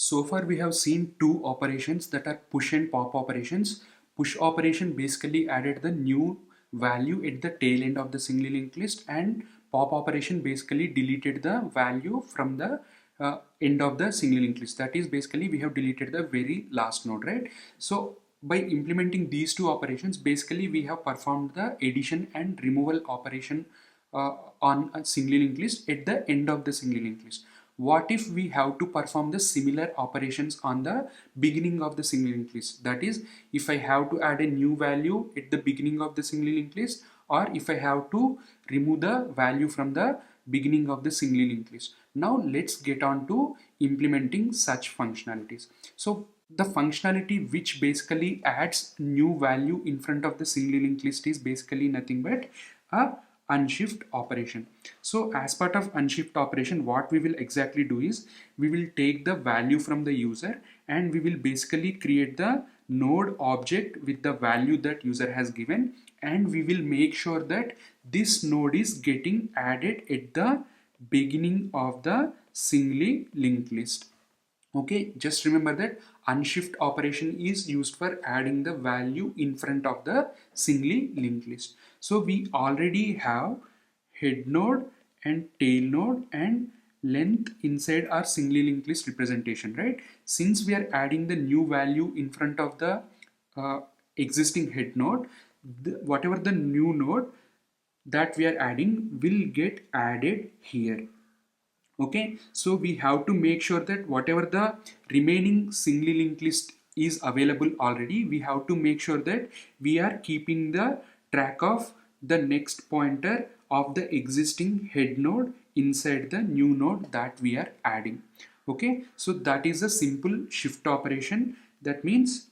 So far we have seen two operations that are push and pop operations. Push operation basically added the new value at the tail end of the singly linked list, and pop operation basically deleted the value from the end of the singly linked list. That is, basically we have deleted the very last node, right? So by implementing these two operations, basically we have performed the addition and removal operation on a singly linked list at the end of the singly linked list. What if we have to perform the similar operations on the beginning of the singly linked list? That is, if I have to add a new value at the beginning of the singly linked list, or if I have to remove the value from the beginning of the singly linked list. Now let's get on to implementing such functionalities. So the functionality which basically adds new value in front of the singly linked list is basically nothing but a unshift operation. So as part of unshift operation, what we will exactly do is we will take the value from the user and we will basically create the node object with the value that user has given, and we will make sure that this node is getting added at the beginning of the singly linked list. Okay, just remember that unshift operation is used for adding the value in front of the singly linked list. So we already have head node and tail node and length inside our singly linked list representation, right? Since we are adding the new value in front of the existing head node, whatever the new node that we are adding will get added here. Okay, so we have to make sure that whatever the remaining singly linked list is available already, we have to make sure that we are keeping the track of the next pointer of the existing head node inside the new node that we are adding. Okay, so that is a simple shift operation. That means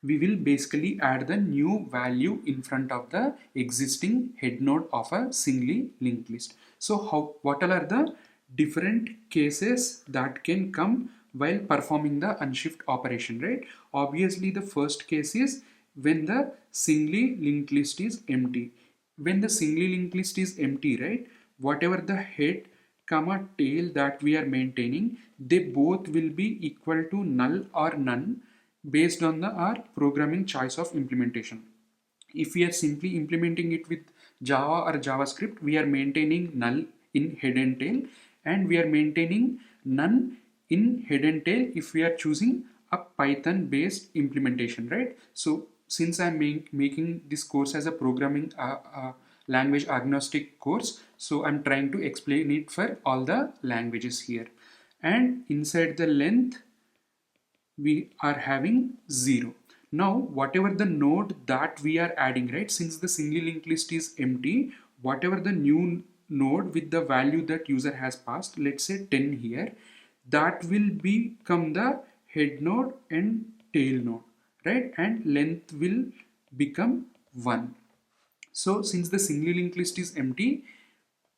we will basically add the new value in front of the existing head node of a singly linked list. So what all are the different cases that can come while performing the unshift operation, right? Obviously the first case is when the singly linked list is empty. When the singly linked list is empty, right, whatever the head comma tail that we are maintaining, they both will be equal to null or none based on our programming choice of implementation. If we are simply implementing it with Java or JavaScript, we are maintaining null in head and tail, and we are maintaining none in head and tail if we are choosing a Python based implementation, right? So since I'm making this course as a programming language agnostic course, so I'm trying to explain it for all the languages here. And inside the length, we are having 0. Now whatever the node that we are adding, right, since the singly linked list is empty, whatever the new node with the value that user has passed, let's say 10 here, that will become the head node and tail node, right, and length will become 1. So since the singly linked list is empty,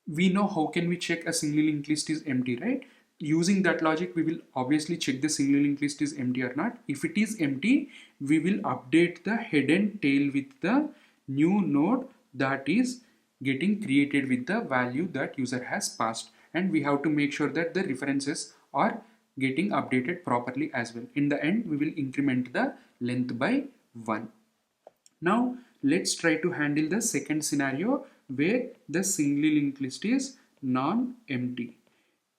we know how can we check a singly linked list is empty, right? Using that logic, we will obviously check the singly linked list is empty or not. If it is empty, we will update the head and tail with the new node that is getting created with the value that user has passed, and we have to make sure that the references are getting updated properly as well. In the end, we will increment the length by 1. Now let's try to handle the second scenario where the singly linked list is non-empty.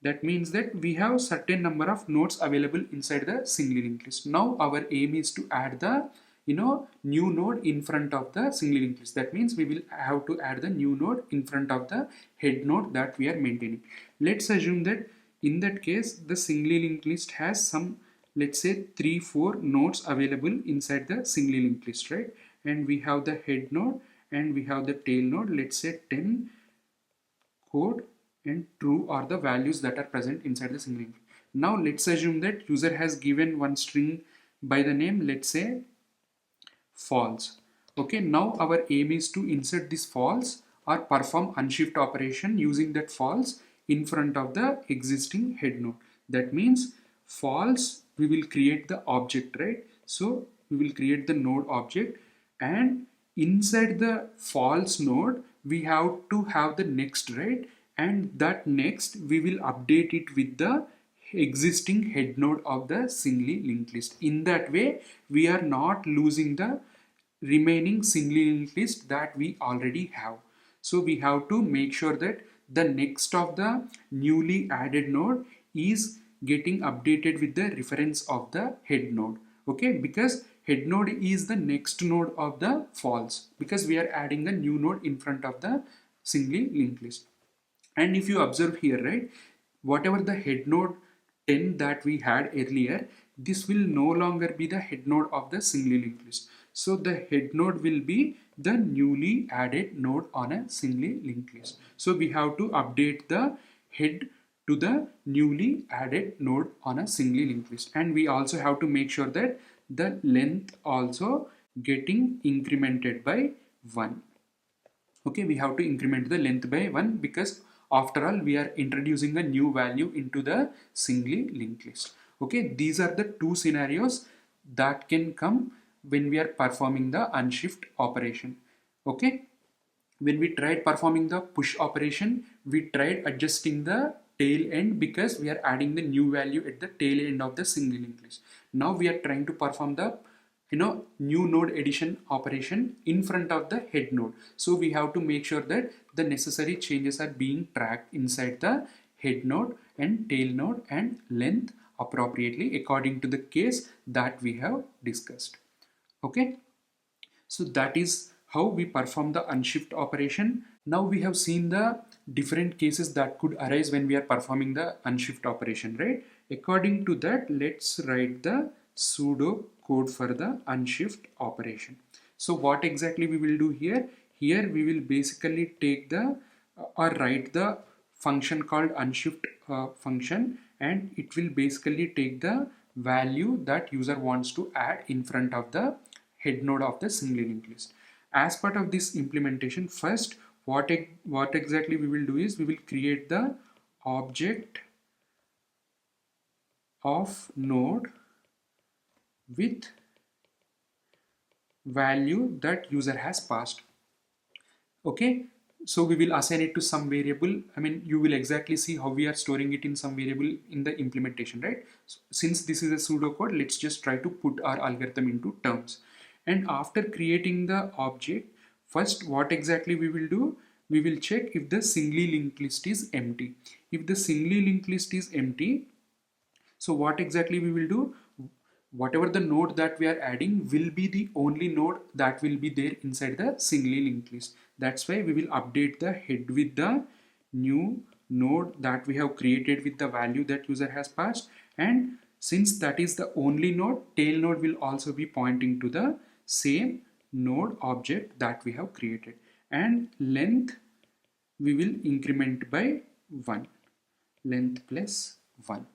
That means that we have certain number of nodes available inside the singly linked list. Now our aim is to add the new node in front of the singly linked list. That means we will have to add the new node in front of the head node that we are maintaining. Let's assume that in that case the singly linked list has some, let's say 3-4 nodes available inside the singly linked list, right? And we have the head node and we have the tail node. Let's say 10 code and true are the values that are present inside the singly linked. Now let's assume that user has given one string by the name, let's say false. Okay, now our aim is to insert this false or perform unshift operation using that false in front of the existing head node. That means false, we will create the object, right? So we will create the node object, and inside the false node we have to have the next, right? And that next we will update it with the existing head node of the singly linked list. In that way, we are not losing the remaining singly linked list that we already have. So we have to make sure that the next of the newly added node is getting updated with the reference of the head node. Okay, because head node is the next node of the false, because we are adding a new node in front of the singly linked list. And if you observe here, right, whatever the head node 10 that we had earlier, this will no longer be the head node of the singly linked list. So the head node will be the newly added node on a singly linked list. So we have to update the head to the newly added node on a singly linked list. And we also have to make sure that the length also getting incremented by 1. Okay, we have to increment the length by 1, because after all we are introducing a new value into the singly linked list. Okay, these are the two scenarios that can come when we are performing the unshift operation. Okay, when we tried performing the push operation, we tried adjusting the tail end because we are adding the new value at the tail end of the single linked list. Now we are trying to perform the new node addition operation in front of the head node. So we have to make sure that the necessary changes are being tracked inside the head node and tail node and length appropriately according to the case that we have discussed. Okay, so that is how we perform the unshift operation. Now we have seen the different cases that could arise when we are performing the unshift operation, right? According to that, let's write the pseudo code for the unshift operation. So what exactly we will do here? Here we will basically take the or write the function called unshift function, and it will basically take the value that user wants to add in front of the head node of the single linked list. As part of this implementation, first what exactly we will do is we will create the object of node with value that user has passed. Okay, so we will assign it to some variable. I mean, you will exactly see how we are storing it in some variable in the implementation, right? So, since this is a pseudocode, let's just try to put our algorithm into terms. And after creating the object, first what exactly we will do? We will check if the singly linked list is empty. If the singly linked list is empty, so what exactly we will do? Whatever the node that we are adding will be the only node that will be there inside the singly linked list. That's why we will update the head with the new node that we have created with the value that user has passed. And since that is the only node, tail node will also be pointing to the same node object that we have created. And length we will increment by 1, length plus 1.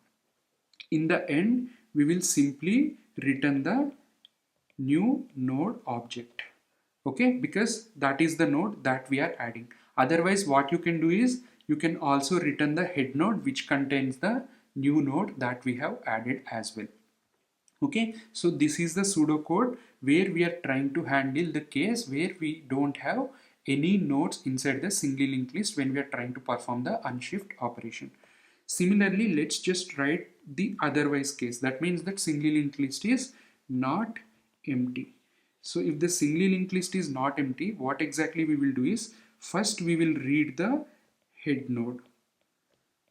In the end, we will simply return the new node object. Okay, because that is the node that we are adding. Otherwise, what you can do is you can also return the head node which contains the new node that we have added as well. Okay, so this is the pseudocode where we are trying to handle the case where we don't have any nodes inside the single linked list when we are trying to perform the unshift operation. Similarly, let's just write the otherwise case. That means that single linked list is not empty. So if the single linked list is not empty, what exactly we will do is first we will read the head node.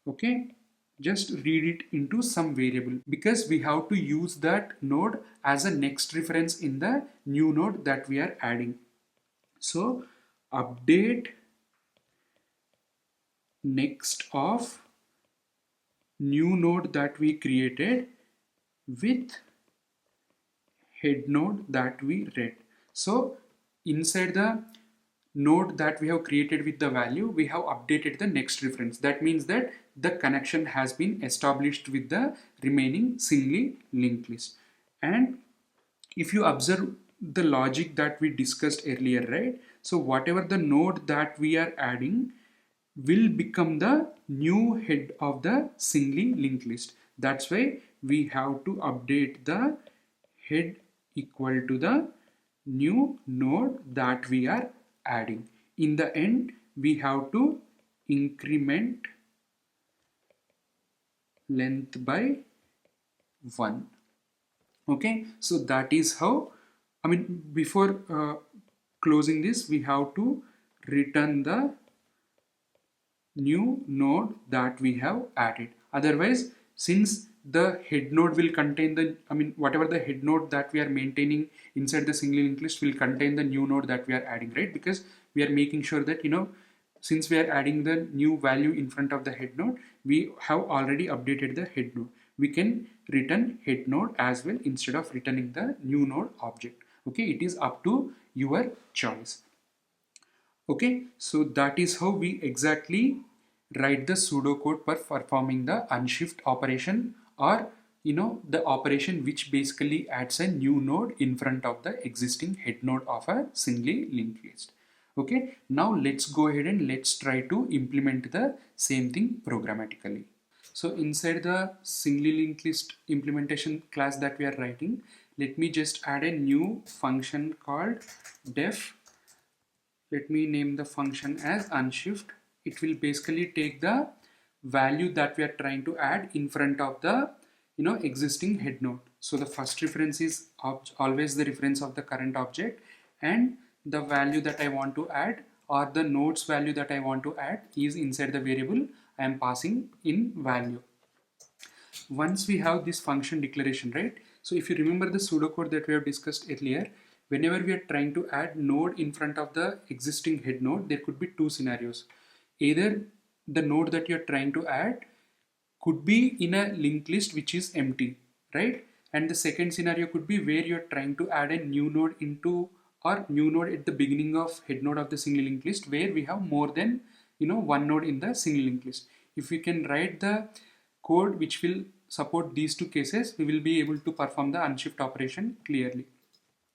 Okay, just read it into some variable because we have to use that node as a next reference in the new node that we are adding. So update next of new node that we created with head node that we read. So inside the node that we have created with the value, we have updated the next reference. That means that the connection has been established with the remaining singly linked list. And if you observe the logic that we discussed earlier, right? So whatever the node that we are adding will become the new head of the singly linked list. That's why we have to update the head equal to the new node that we are adding. In the end, we have to increment length by 1. Okay, so that is how, I mean, before closing this, we have to return the new node that we have added. Otherwise, since the head node will contain the, I mean, whatever the head node that we are maintaining inside the single linked list will contain the new node that we are adding, right? Because we are making sure that, since we are adding the new value in front of the head node, we have already updated the head node. We can return head node as well instead of returning the new node object. Okay, it is up to your choice. Okay, so that is how we exactly write the pseudocode for performing the unshift operation, or the operation which basically adds a new node in front of the existing head node of a singly linked list. Okay, now let's go ahead and let's try to implement the same thing programmatically. So inside the singly linked list implementation class that we are writing, let me just add a new function called def. Let me name the function as unshift. It will basically take the value that we are trying to add in front of the existing head node. So the first reference is always the reference of the current object, and the value that I want to add, or the node's value that I want to add, is inside the variable I am passing in value. Once we have this function declaration, right? So if you remember the pseudocode that we have discussed earlier, whenever we are trying to add node in front of the existing head node, there could be two scenarios. Either the node that you're trying to add could be in a linked list which is empty, right? And the second scenario could be where you're trying to add a new node into, or new node at the beginning of head node of the single linked list, where we have more than one node in the single linked list. If we can write the code which will support these two cases, we will be able to perform the unshift operation clearly.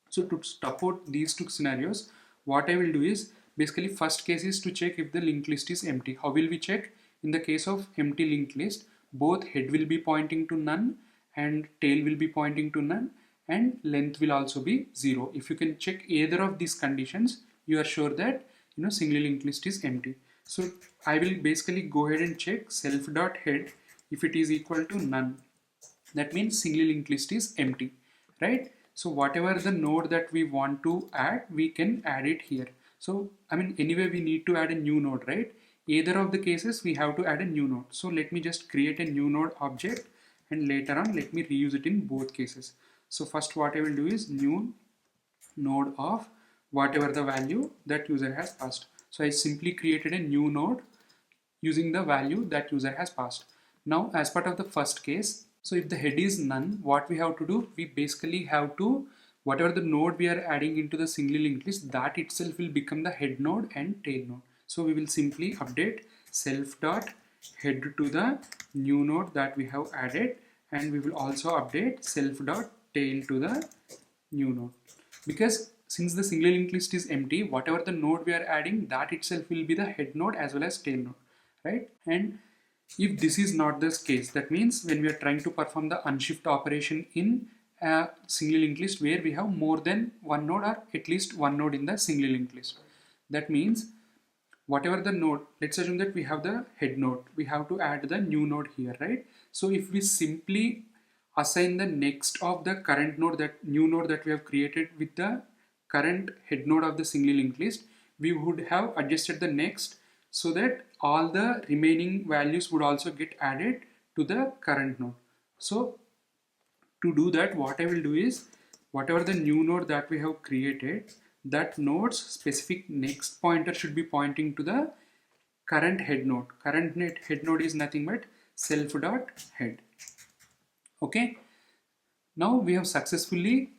So to support these two scenarios, what I will do is, basically first case is to check if the linked list is empty. How will we check? In the case of empty linked list, both head will be pointing to none and tail will be pointing to none, and length will also be 0. If you can check either of these conditions, you are sure that single linked list is empty. So I will basically go ahead and check self.head. If it is equal to none, that means single linked list is empty, right? So whatever the node that we want to add, we can add it here. So I mean, anyway we need to add a new node, right? Either of the cases we have to add a new node. So let me just create a new node object, and later on let me reuse it in both cases. So first what I will do is new node of whatever the value that user has passed. So I simply created a new node using the value that user has passed. Now as part of the first case, so if the head is none, what we have to do, we basically have to, whatever the node we are adding into the singly linked list, that itself will become the head node and tail node. So we will simply update self.head to the new node that we have added, and we will also update self.tail to the new node. Because since the single linked list is empty, whatever the node we are adding, that itself will be the head node as well as tail node, right? And if this is not the case, that means when we are trying to perform the unshift operation in a single linked list where we have more than one node, or at least one node in the single linked list, that means whatever the node, let's assume that we have the head node, we have to add the new node here, right? So if we simply assign the next of the current node, that new node that we have created with the current head node of the single linked list, we would have adjusted the next so that all the remaining values would also get added to the current node. So to do that, what I will do is, whatever the new node that we have created, that node's specific next pointer should be pointing to the current head node. Current head node is nothing but self.head. Okay, now we have successfully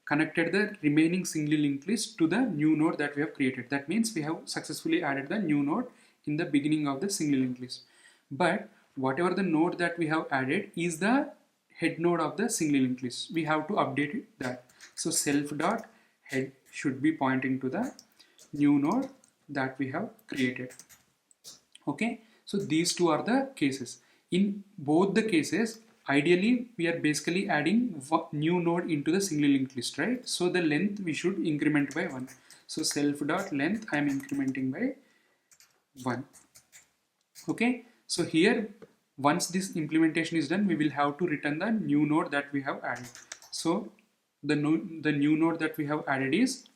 connected the remaining singly linked list to the new node that we have created. That means we have successfully added the new node in the beginning of the singly linked list. But whatever the node that we have added is the head node of the singly linked list. We have to update it that. So self.head should be pointing to the new node that we have created. Okay, so these two are the cases. In both the cases, ideally we are basically adding new node into the single linked list, right? So the length we should increment by 1. So self.length I am incrementing by 1. Okay, so here once this implementation is done, we will have to return the new node that we have added. So the new node that we have added is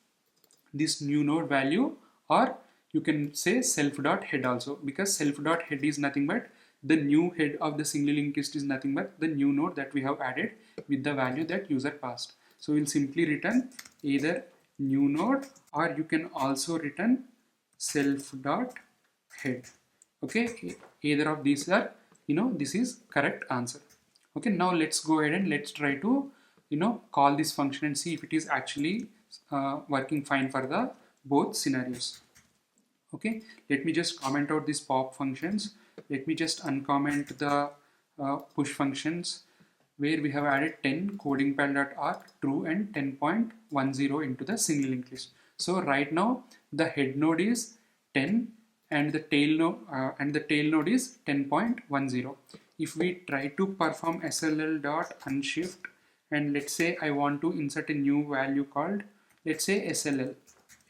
this new node value, or you can say self.head also, because self.head is nothing but the new head of the single linked list is nothing but the new node that we have added with the value that user passed. So we'll simply return either new node, or you can also return self.head. Okay, either of these are, this is correct answer. Okay, now let's go ahead and let's try to call this function and see if it is actually working fine for the both scenarios. Okay, let me just comment out these pop functions. Let me just uncomment the push functions, where we have added 10 codingpal.arc true and 10.10 into the single linked list. So right now the head node is 10 and the tail node is 10.10. If we try to perform SLL.Unshift, and let's say I want to insert a new value called, let's say SLL,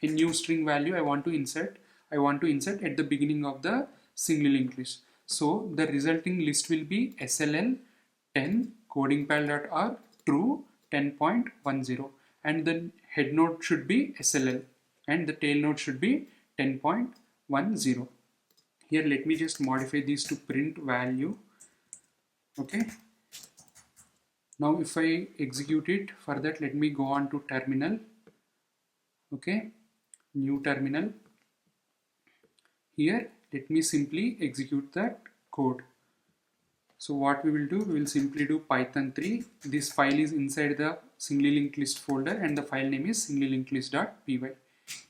a new string value I want to insert at the beginning of the single linked list. So the resulting list will be SLL 10 codingpal.arc true 10.10, and the head node should be SLL and the tail node should be 10.10. Here let me just modify these to print value. Okay, now if I execute it, for that let me go on to terminal. Okay, new terminal. Here let me simply execute that code. So what we will do, we will simply do Python 3. This file is inside the single linked list folder and the file name is singlelinkedlist.py.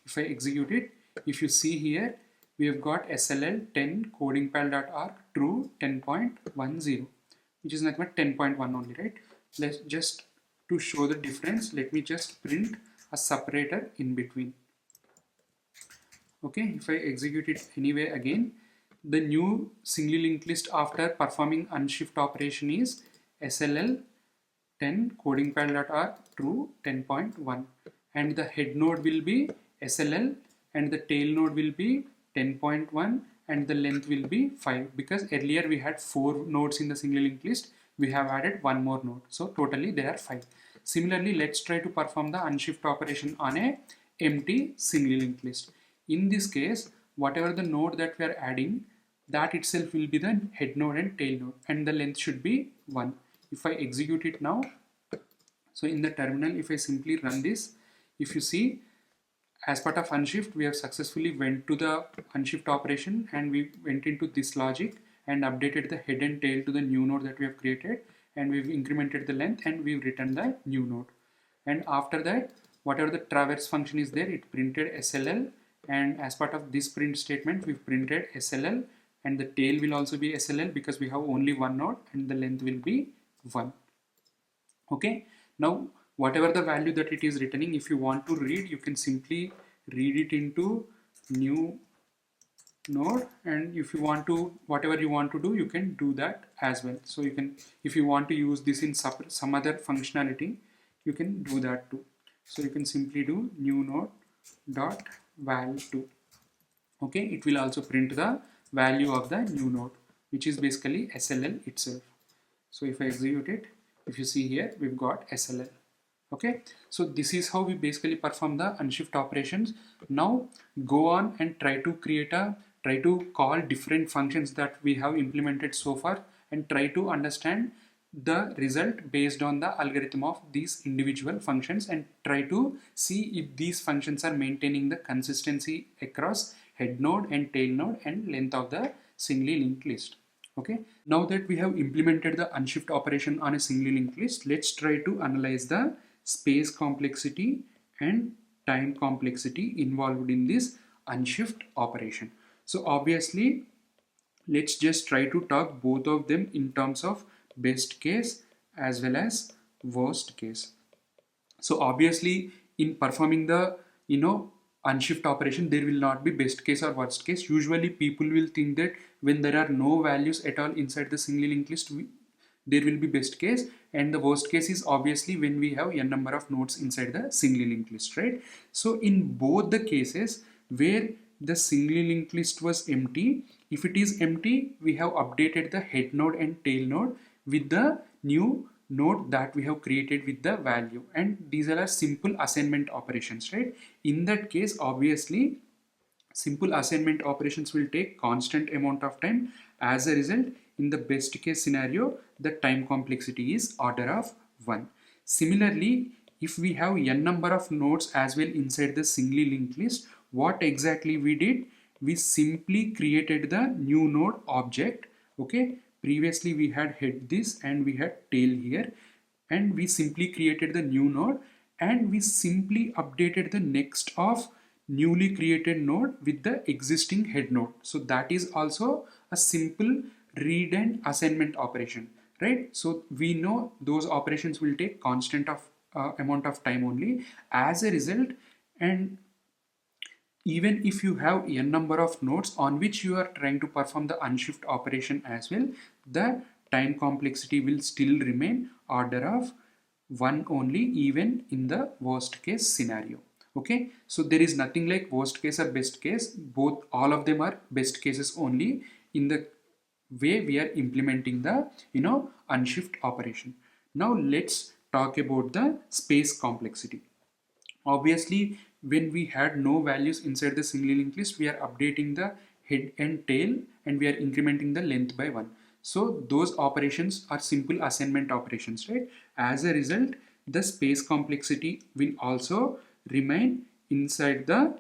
If I execute it, if you see here, we have got SLL 10 codingpal.arc true 10.10, which is nothing but 10.1 only, right? Let's just, to show the difference, let me just print a separator in between. Okay, if I execute it anyway again, the new single linked list after performing unshift operation is SLL 10 codingpal.arc true 10.1, and the head node will be SLL and the tail node will be 10.1 and the length will be 5, because earlier we had 4 nodes in the single linked list, we have added one more node, so totally there are 5. Similarly, let's try to perform the unshift operation on a empty single linked list. In this case, whatever the node that we are adding, that itself will be the head node and tail node, and the length should be 1. If I execute it now, so in the terminal, if I simply run this, if you see, as part of unshift, we have successfully went to the unshift operation and we went into this logic and updated the head and tail to the new node that we have created, and we've incremented the length and we've written the new node. And after that, whatever the traverse function is there, it printed SLL, and as part of this print statement, we've printed SLL, and the tail will also be SLL because we have only one node, and the length will be 1. Okay, now whatever the value that it is returning, if you want to read, you can simply read it into new node, and if you want to, whatever you want to do, you can do that as well. So you can, if you want to use this in some other functionality, you can do that too. So you can simply do new node dot val2. Okay, it will also print the value of the new node, which is basically SLL itself. So if I execute it, if you see here, we've got SLL. Okay, so this is how we basically perform the unshift operations. Now go on and try to call different functions that we have implemented so far, and try to understand the result based on the algorithm of these individual functions, and try to see if these functions are maintaining the consistency across head node and tail node and length of the singly linked list. Okay, now that we have implemented the unshift operation on a singly linked list, let's try to analyze the space complexity and time complexity involved in this unshift operation. So obviously, let's just try to talk both of them in terms of best case as well as worst case. So obviously, in performing the unshift operation, there will not be best case or worst case. Usually people will think that when there are no values at all inside the single linked list, there will be best case, and the worst case is obviously when we have n number of nodes inside the single linked list, right? So in both the cases where the single linked list was empty, If it is empty, we have updated the head node and tail node with the new node that we have created with the value, and these are simple assignment operations, right? In that case, obviously simple assignment operations will take constant amount of time. As a result, in the best case scenario, the time complexity is order of 1. Similarly, if we have n number of nodes as well inside the singly linked list, what exactly we did? We simply created the new node object. Okay, previously we had head this and we had tail here, and we simply created the new node, and we simply updated the next of newly created node with the existing head node. So that is also a simple read and assignment operation, right? So we know those operations will take constant of amount of time only. As a result, and even if you have n number of nodes on which you are trying to perform the unshift operation as well, the time complexity will still remain order of 1 only, even in the worst case scenario. Okay, so there is nothing like worst case or best case. Both, all of them are best cases only in the way we are implementing the unshift operation. Now let's talk about the space complexity. Obviously, when we had no values inside the singly linked list, we are updating the head and tail, and we are incrementing the length by 1. So those operations are simple assignment operations, right? As a result, the space complexity will also remain inside the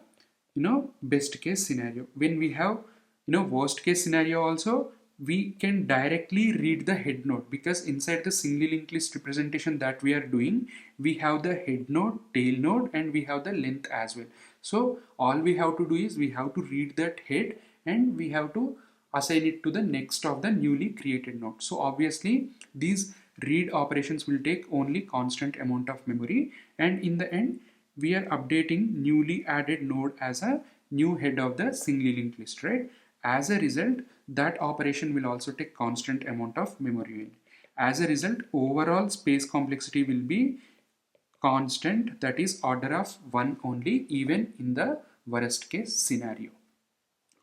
best case scenario. When we have worst case scenario also, we can directly read the head node, because inside the singly linked list representation that we are doing, we have the head node, tail node, and we have the length as well. So all we have to do is we have to read that head and we have to assign it to the next of the newly created node. So obviously these read operations will take only constant amount of memory, and in the end we are updating newly added node as a new head of the singly linked list, right? As a result, that operation will also take constant amount of memory. As a result, overall space complexity will be constant, that is order of 1 only, even in the worst case scenario.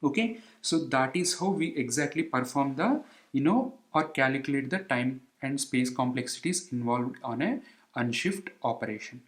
Okay, so that is how we exactly perform the or calculate the time and space complexities involved on a unshift operation.